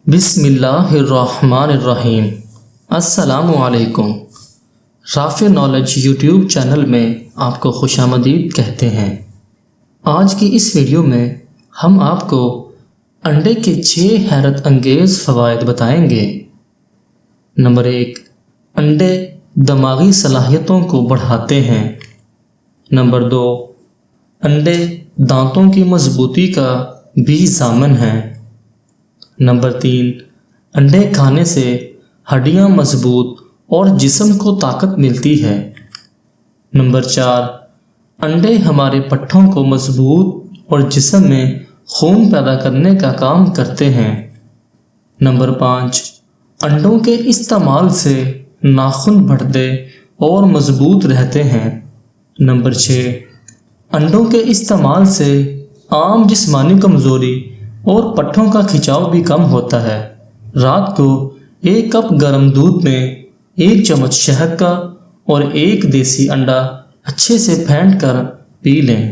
بسم اللہ الرحمن الرحیم۔ السلام علیکم۔ رافع نالج یوٹیوب چینل میں آپ کو خوش آمدید کہتے ہیں۔ آج کی اس ویڈیو میں ہم آپ کو انڈے کے 6 حیرت انگیز فوائد بتائیں گے۔ نمبر 1، انڈے دماغی صلاحیتوں کو بڑھاتے ہیں۔ نمبر 2، انڈے دانتوں کی مضبوطی کا بھی ضامن ہیں۔ نمبر 3، انڈے کھانے سے ہڈیاں مضبوط اور جسم کو طاقت ملتی ہے۔ نمبر 4، انڈے ہمارے پٹھوں کو مضبوط اور جسم میں خون پیدا کرنے کا کام کرتے ہیں۔ نمبر 5، انڈوں کے استعمال سے ناخن بڑھتے اور مضبوط رہتے ہیں۔ نمبر 6، انڈوں کے استعمال سے عام جسمانی کمزوری اور پٹھوں کا کھچاؤ بھی کم ہوتا ہے۔ رات کو 1 کپ گرم دودھ میں 1 چمچ شہد کا اور 1 دیسی انڈا اچھے سے پھینٹ کر پی لیں۔